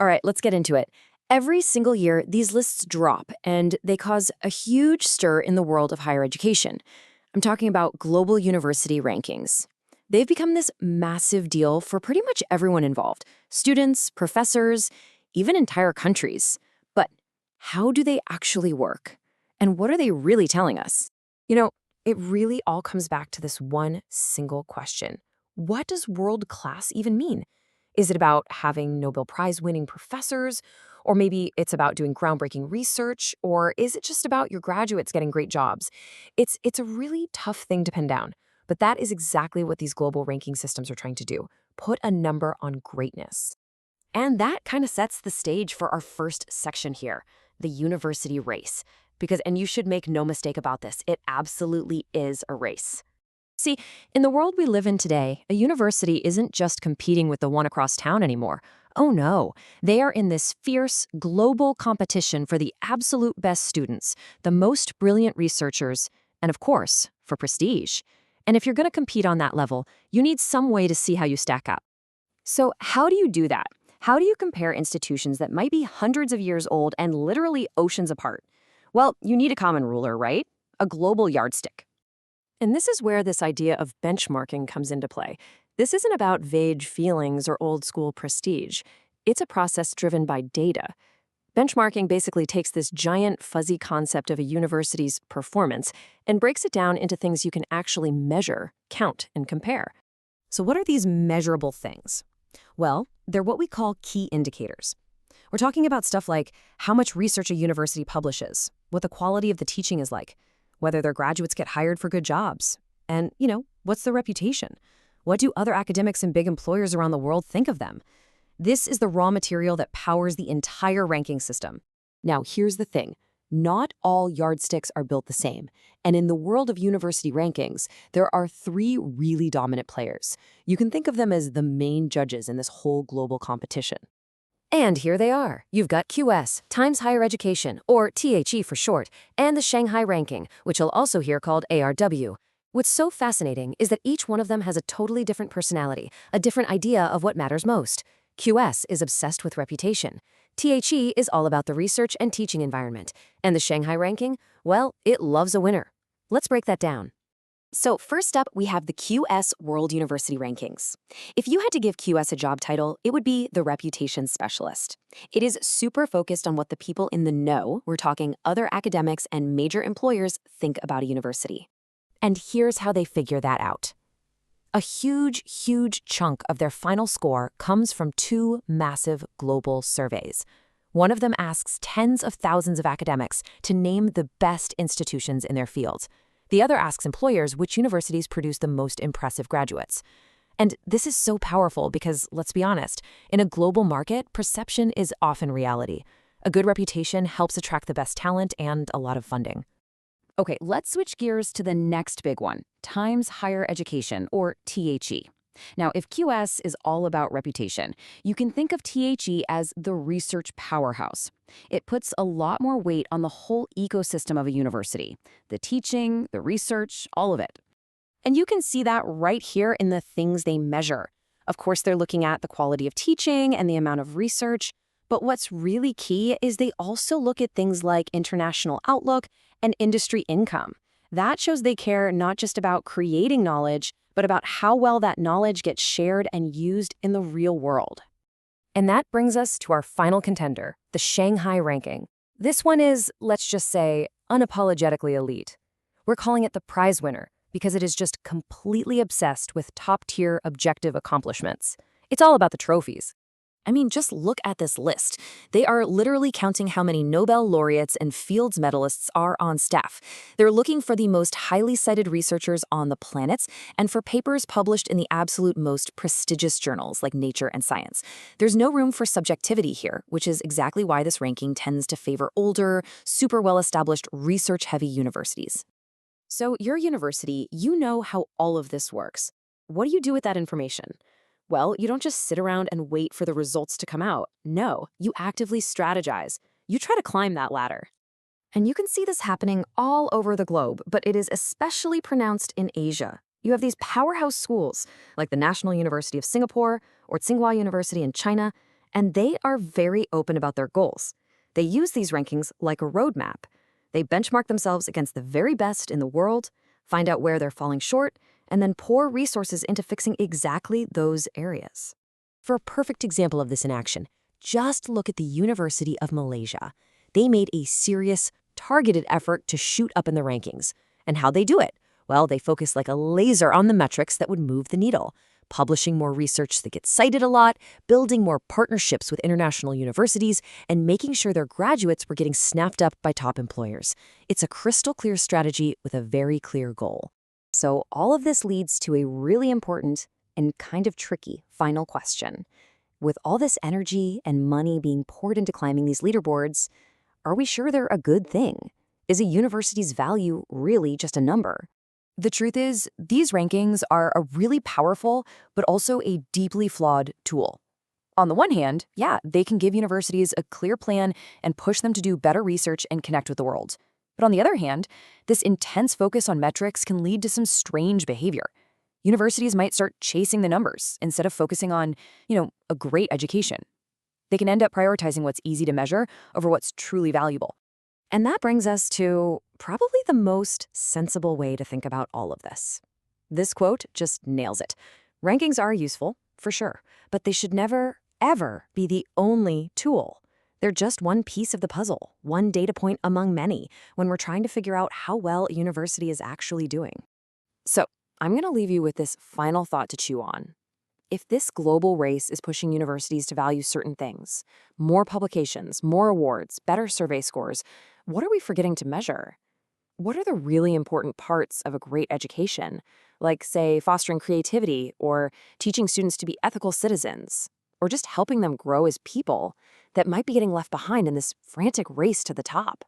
All right, let's get into it. Every single year, these lists drop, and they cause a huge stir in the world of higher education. I'm talking about global university rankings. They've become this massive deal for pretty much everyone involved: students, professors, even entire countries. But how do they actually work? And what are they really telling us? You know, it really all comes back to this one single question. What does world class even mean? Is it about having Nobel Prize winning professors? Or maybe it's about doing groundbreaking research? Or is it just about your graduates getting great jobs? It's a really tough thing to pin down. But that is exactly what these global ranking systems are trying to do: put a number on greatness. And that kind of sets the stage for our first section here, the university race. And you should make no mistake about this, it absolutely is a race. See, in the world we live in today, a university isn't just competing with the one across town anymore. Oh no, they are in this fierce, global competition for the absolute best students, the most brilliant researchers, and of course, for prestige. And if you're going to compete on that level, you need some way to see how you stack up. So, how do you do that? How do you compare institutions that might be hundreds of years old and literally oceans apart? Well, you need a common ruler, right? A global yardstick. And this is where this idea of benchmarking comes into play. This isn't about vague feelings or old school prestige. It's a process driven by data. Benchmarking basically takes this giant fuzzy concept of a university's performance and breaks it down into things you can actually measure, count, and compare. So what are these measurable things? Well, they're what we call key indicators. We're talking about stuff like how much research a university publishes, what the quality of the teaching is like, whether their graduates get hired for good jobs, and, what's their reputation? What do other academics and big employers around the world think of them? This is the raw material that powers the entire ranking system. Now, here's the thing. Not all yardsticks are built the same. And in the world of university rankings, there are three really dominant players. You can think of them as the main judges in this whole global competition. And here they are. You've got QS, Times Higher Education, or THE for short, and the Shanghai Ranking, which you'll also hear called ARW. What's so fascinating is that each one of them has a totally different personality, a different idea of what matters most. QS is obsessed with reputation. THE is all about the research and teaching environment. And the Shanghai Ranking, well, it loves a winner. Let's break that down. So first up, we have the QS World University Rankings. If you had to give QS a job title, it would be the Reputation Specialist. It is super focused on what the people in the know, we're talking other academics and major employers, think about a university. And here's how they figure that out. A huge, huge chunk of their final score comes from two massive global surveys. One of them asks tens of thousands of academics to name the best institutions in their fields. The other asks employers which universities produce the most impressive graduates. And this is so powerful because, let's be honest, in a global market, perception is often reality. A good reputation helps attract the best talent and a lot of funding. Okay, let's switch gears to the next big one, Times Higher Education, or THE. Now, if QS is all about reputation, you can think of THE as the research powerhouse. It puts a lot more weight on the whole ecosystem of a university, the teaching, the research, all of it. And you can see that right here in the things they measure. Of course, they're looking at the quality of teaching and the amount of research, but what's really key is they also look at things like international outlook and industry income. That shows they care not just about creating knowledge, but about how well that knowledge gets shared and used in the real world. And that brings us to our final contender, the Shanghai Ranking. This one is, let's just say, unapologetically elite. We're calling it the prize winner because it is just completely obsessed with top-tier objective accomplishments. It's all about the trophies. I mean, just look at this list. They are literally counting how many Nobel laureates and Fields medalists are on staff. They're looking for the most highly cited researchers on the planet and for papers published in the absolute most prestigious journals like Nature and Science. There's no room for subjectivity here, which is exactly why this ranking tends to favor older, super well-established, research-heavy universities. So your university, you know how all of this works. What do you do with that information? Well, you don't just sit around and wait for the results to come out. No, you actively strategize. You try to climb that ladder. And you can see this happening all over the globe, but it is especially pronounced in Asia. You have these powerhouse schools, like the National University of Singapore or Tsinghua University in China, And they are very open about their goals. They use these rankings like a roadmap. They benchmark themselves against the very best in the world, find out where they're falling short, and then pour resources into fixing exactly those areas. For a perfect example of this in action, just look at the University of Malaysia. They made a serious, targeted effort to shoot up in the rankings. And how'd they do it? Well, they focused like a laser on the metrics that would move the needle, publishing more research that gets cited a lot, building more partnerships with international universities, and making sure their graduates were getting snapped up by top employers. It's a crystal clear strategy with a very clear goal. So all of this leads to a really important and kind of tricky final question. With all this energy and money being poured into climbing these leaderboards, are we sure they're a good thing? Is a university's value really just a number? The truth is, these rankings are a really powerful, but also a deeply flawed tool. On the one hand, yeah, they can give universities a clear plan and push them to do better research and connect with the world. But on the other hand, this intense focus on metrics can lead to some strange behavior. Universities might start chasing the numbers instead of focusing on, a great education. They can end up prioritizing what's easy to measure over what's truly valuable. And that brings us to probably the most sensible way to think about all of this. This quote just nails it. Rankings are useful, for sure, but they should never, ever be the only tool. They're just one piece of the puzzle, one data point among many, when we're trying to figure out how well a university is actually doing. So, I'm going to leave you with this final thought to chew on. If this global race is pushing universities to value certain things, more publications, more awards, better survey scores, what are we forgetting to measure? What are the really important parts of a great education, like, say, fostering creativity or teaching students to be ethical citizens, or just helping them grow as people that might be getting left behind in this frantic race to the top?